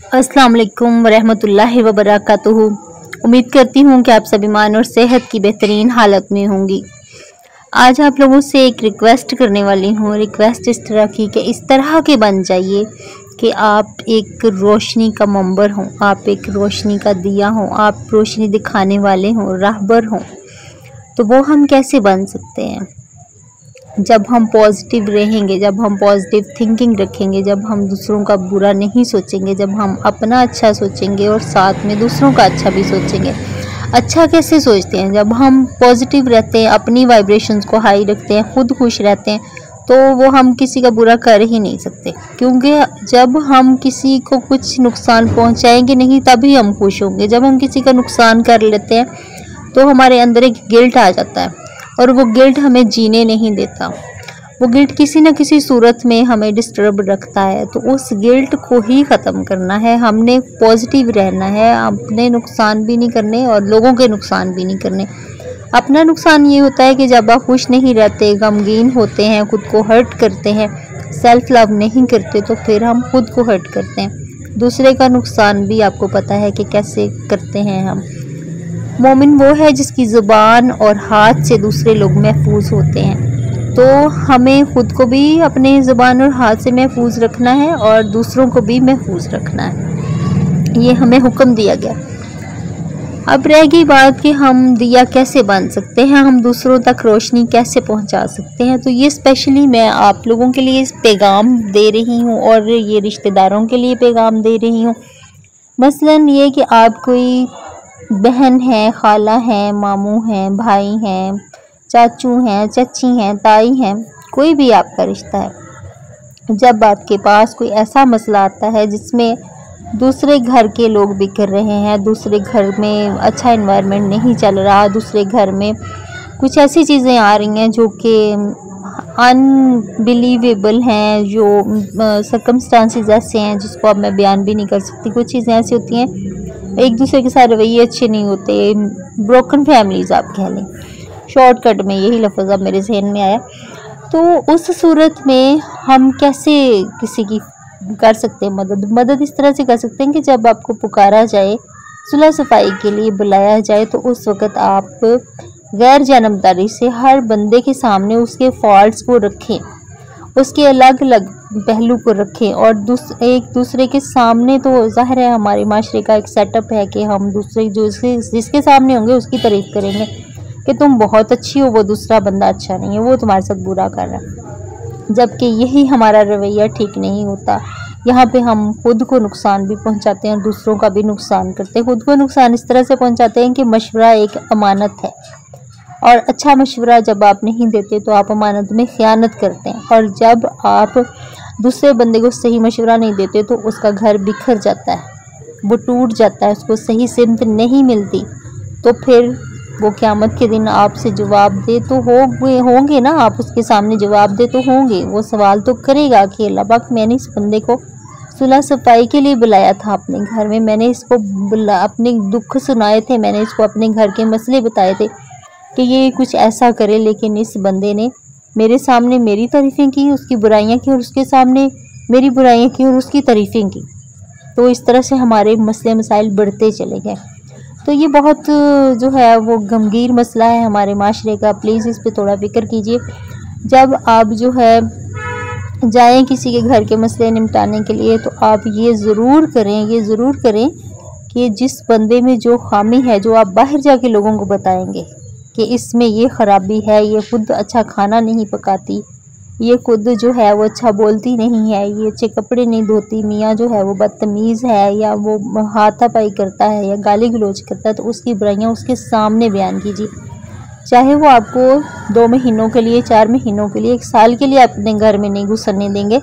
अस्सलाम वालेकुम वरहमतुल्लाहि वबरकातुहू। उम्मीद करती हूँ कि आप सभी ईमान और सेहत की बेहतरीन हालत में होंगी। आज आप लोगों से एक रिक्वेस्ट करने वाली हूँ। रिक्वेस्ट इस तरह की कि इस तरह के बन जाइए कि आप एक रोशनी का मंबर हों, आप एक रोशनी का दिया हों, आप रोशनी दिखाने वाले हों, राहबर हों। तो वो हम कैसे बन सकते हैं? जब हम पॉजिटिव रहेंगे, जब हम पॉजिटिव थिंकिंग रखेंगे, जब हम दूसरों का बुरा नहीं सोचेंगे, जब हम अपना अच्छा सोचेंगे और साथ में दूसरों का अच्छा भी सोचेंगे। अच्छा कैसे सोचते हैं? जब हम पॉजिटिव रहते हैं, अपनी वाइब्रेशंस को हाई रखते हैं, खुद खुश रहते हैं, तो वो हम किसी का बुरा कर ही नहीं सकते। क्योंकि जब हम किसी को कुछ नुकसान पहुंचाएंगे नहीं तभी हम खुश होंगे। जब हम किसी का नुकसान कर लेते हैं तो हमारे अंदर एक गिल्ट आ जाता है और वो गिल्ट हमें जीने नहीं देता। वो गिल्ट किसी न किसी सूरत में हमें डिस्टर्ब रखता है। तो उस गिल्ट को ही ख़त्म करना है। हमने पॉजिटिव रहना है, अपने नुकसान भी नहीं करने और लोगों के नुकसान भी नहीं करने। अपना नुकसान ये होता है कि जब आप खुश नहीं रहते, गमगीन होते हैं, खुद को हर्ट करते हैं, सेल्फ लव नहीं करते, तो फिर हम खुद को हर्ट करते हैं। दूसरे का नुकसान भी आपको पता है कि कैसे करते हैं हम। मोमिन वो है जिसकी ज़ुबान और हाथ से दूसरे लोग महफूज होते हैं। तो हमें खुद को भी अपने ज़ुबान और हाथ से महफूज रखना है और दूसरों को भी महफूज रखना है। ये हमें हुक्म दिया गया। अब रह गई बात कि हम दिया कैसे बन सकते हैं, हम दूसरों तक रोशनी कैसे पहुंचा सकते हैं। तो ये स्पेशली मैं आप लोगों के लिए पैगाम दे रही हूँ और ये रिश्तेदारों के लिए पैगाम दे रही हूँ। मसलन ये कि आप कोई बहन है, खाला है, मामू हैं, भाई हैं, चाचू हैं, चची हैं, ताई हैं, कोई भी आपका रिश्ता है। जब आपके पास कोई ऐसा मसला आता है जिसमें दूसरे घर के लोग बिखर रहे हैं, दूसरे घर में अच्छा एनवायरनमेंट नहीं चल रहा, दूसरे घर में कुछ ऐसी चीज़ें आ रही हैं जो कि अनबिलीवेबल हैं, जो सर्कमस्टांसेस ऐसे हैं जिसको अब मैं बयान भी नहीं कर सकती। कुछ चीज़ें ऐसी होती हैं, एक दूसरे के साथ रवैये अच्छे नहीं होते, ब्रोकन फैमिलीज़ आप कह लें। शॉर्टकट में यही लफ्ज़ अब मेरे जहन में आया। तो उस सूरत में हम कैसे किसी की कर सकते हैं मदद इस तरह से कर सकते हैं कि जब आपको पुकारा जाए, सुलह सफाई के लिए बुलाया जाए, तो उस वक़्त आप गैर जानबदारी से हर बंदे के सामने उसके फॉल्ट्स को रखें, उसके अलग अलग पहलू को रखें और एक दूसरे के सामने। तो ज़ाहिर है हमारे माशरे का एक सेटअप है कि हम दूसरे जिसके सामने होंगे उसकी तारीफ़ करेंगे कि तुम बहुत अच्छी हो, वो दूसरा बंदा अच्छा नहीं है, वो तुम्हारे साथ बुरा कर रहा है। जबकि यही हमारा रवैया ठीक नहीं होता। यहाँ पे हम खुद को नुकसान भी पहुँचाते हैं और दूसरों का भी नुकसान करते हैं। खुद को नुकसान इस तरह से पहुँचाते हैं कि मशवरा एक अमानत है और अच्छा मशवरा जब आप नहीं देते तो आप अमानत में ख़यानत करते हैं। और जब आप दूसरे बंदे को सही मशवरा नहीं देते तो उसका घर बिखर जाता है, वो टूट जाता है, उसको सही सिमत नहीं मिलती। तो फिर वो क़यामत के दिन आपसे जवाब दे तो होंगे ना, आप उसके सामने जवाब दे तो होंगे। वो सवाल तो करेगा कि अल्लाह पाक, मैंने इस बंदे को सुलह सफाई के लिए बुलाया था अपने घर में, मैंने इसको अपने दुख सुनाए थे, मैंने इसको अपने घर के मसले बताए थे कि ये कुछ ऐसा करे, लेकिन इस बंदे ने मेरे सामने मेरी तारीफ़ें की, उसकी बुराइयां की, और उसके सामने मेरी बुराइयां की और उसकी तारीफ़ें की। तो इस तरह से हमारे मसले मसाइल बढ़ते चले गए। तो ये बहुत जो है वो गमगीन मसला है हमारे माशरे का। प्लीज़ इस पे थोड़ा फ़िक्र कीजिए। जब आप जो है जाएं किसी के घर के मसले निपटाने के लिए, तो आप ये ज़रूर करें कि जिस बंदे में जो खामी है, जो आप बाहर जाके लोगों को बताएंगे कि इसमें ये ख़राबी है, ये खुद अच्छा खाना नहीं पकाती, ये खुद जो है वो अच्छा बोलती नहीं है, ये अच्छे कपड़े नहीं धोती, मियाँ जो है वो बदतमीज़ है, या वो हाथापाई करता है या गाली गलौज करता है, तो उसकी बुराइयाँ उसके सामने बयान कीजिए। चाहे वो आपको 2 महीनों के लिए, 4 महीनों के लिए, 1 साल के लिए अपने घर में नहीं घुसने देंगे।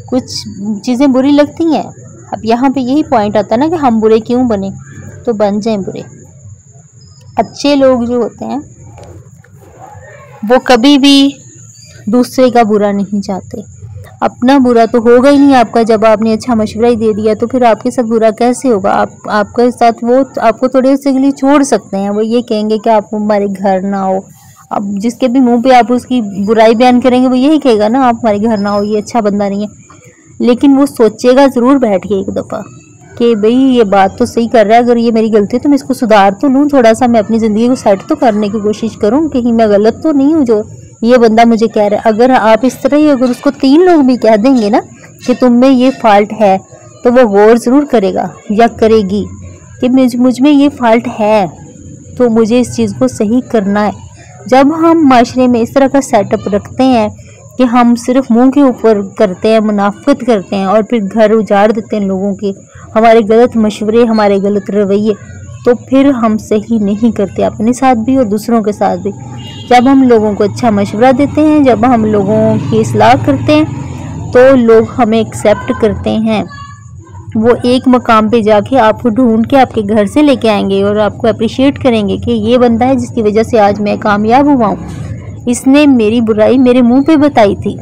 कुछ चीज़ें बुरी लगती हैं। अब यहाँ पे यही पॉइंट आता है ना कि हम बुरे क्यों बने, तो बन जाएं बुरे। अच्छे लोग जो होते हैं वो कभी भी दूसरे का बुरा नहीं चाहते। अपना बुरा तो होगा ही नहीं आपका। जब आपने अच्छा मशवरा ही दे दिया तो फिर आपके साथ बुरा कैसे होगा? आपके साथ वो आपको थोड़े से के लिए छोड़ सकते हैं, वो ये कहेंगे कि आप हमारे घर ना आओ। अब जिसके भी मुंह पे आप उसकी बुराई बयान करेंगे वो यही कहेगा ना, आप हमारे घर ना आओ, ये अच्छा बंदा नहीं है। लेकिन वो सोचेगा ज़रूर बैठ के एक दफ़ा कि भाई ये बात तो सही कर रहा है, अगर ये मेरी गलती है तो मैं इसको सुधार तो लूँ, थोड़ा सा मैं अपनी ज़िंदगी को सेट तो करने की कोशिश करूँ, कहीं मैं गलत तो नहीं हूँ जो ये बंदा मुझे कह रहा है। अगर आप इस तरह ही अगर उसको 3 लोग भी कह देंगे ना कि तुम में ये फॉल्ट है, तो वो गौर ज़रूर करेगा या करेगी कि मुझ में ये फॉल्ट है, तो मुझे इस चीज़ को सही करना है। जब हम माशरे में इस तरह का सेटअप रखते हैं कि हम सिर्फ मुंह के ऊपर करते हैं, मुनाफिकत करते हैं और फिर घर उजाड़ देते हैं लोगों के, हमारे गलत मशवरे, हमारे गलत रवैये, तो फिर हम सही नहीं करते अपने साथ भी और दूसरों के साथ भी। जब हम लोगों को अच्छा मशवरा देते हैं, जब हम लोगों की इस्लाह करते हैं, तो लोग हमें एक्सेप्ट करते हैं। वो एक मकाम पे जाके आपको ढूंढ के आपके घर से लेके आएंगे और आपको अप्रिशिएट करेंगे कि ये बंदा है जिसकी वजह से आज मैं कामयाब हुआ हूँ, इसने मेरी बुराई मेरे मुंह पे बताई थी,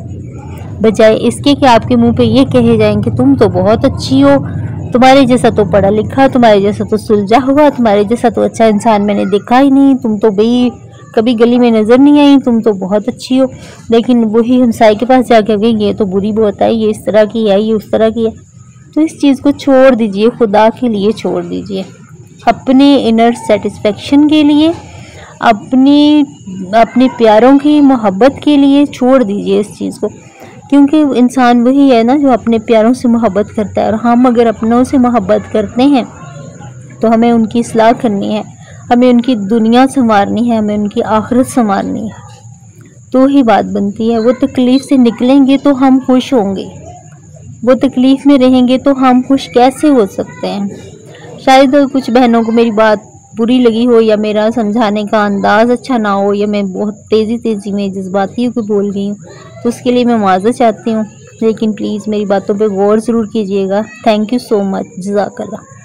बजाय इसके कि आपके मुंह पे ये कहे जाएंगे तुम तो बहुत अच्छी हो, तुम्हारे जैसा तो पढ़ा लिखा, तुम्हारे जैसा तो सुलझा हुआ, तुम्हारे जैसा तो अच्छा इंसान मैंने देखा ही नहीं, तुम तो भाई कभी गली में नज़र नहीं आई, तुम तो बहुत अच्छी हो। लेकिन वही हमसाए के पास जाके गई ये तो बुरी बहुत है, ये इस तरह की है, ये उस तरह की है। तो इस चीज़ को छोड़ दीजिए, खुदा के लिए छोड़ दीजिए, अपने इनर सेटिस्फेक्शन के लिए, अपने प्यारों की मोहब्बत के लिए छोड़ दीजिए इस चीज़ को। क्योंकि इंसान वही है ना जो अपने प्यारों से मोहब्बत करता है, और हम अगर अपनों से मोहब्बत करते हैं तो हमें उनकी इस्लाह करनी है, हमें उनकी दुनिया संवारनी है, हमें उनकी आखिरत संवारनी है, तो ही बात बनती है। वो तकलीफ़ से निकलेंगे तो हम खुश होंगे, वो तकलीफ़ में रहेंगे तो हम खुश कैसे हो सकते हैं। शायद कुछ बहनों को मेरी बात बुरी लगी हो, या मेरा समझाने का अंदाज़ अच्छा ना हो, या मैं बहुत तेज़ी में जज्बाती होकर बोल गई हूँ, तो उसके लिए मैं माज़रत चाहती हूँ। लेकिन प्लीज़ मेरी बातों पे गौर ज़रूर कीजिएगा। Thank you so much. जज़ाकल्लाह।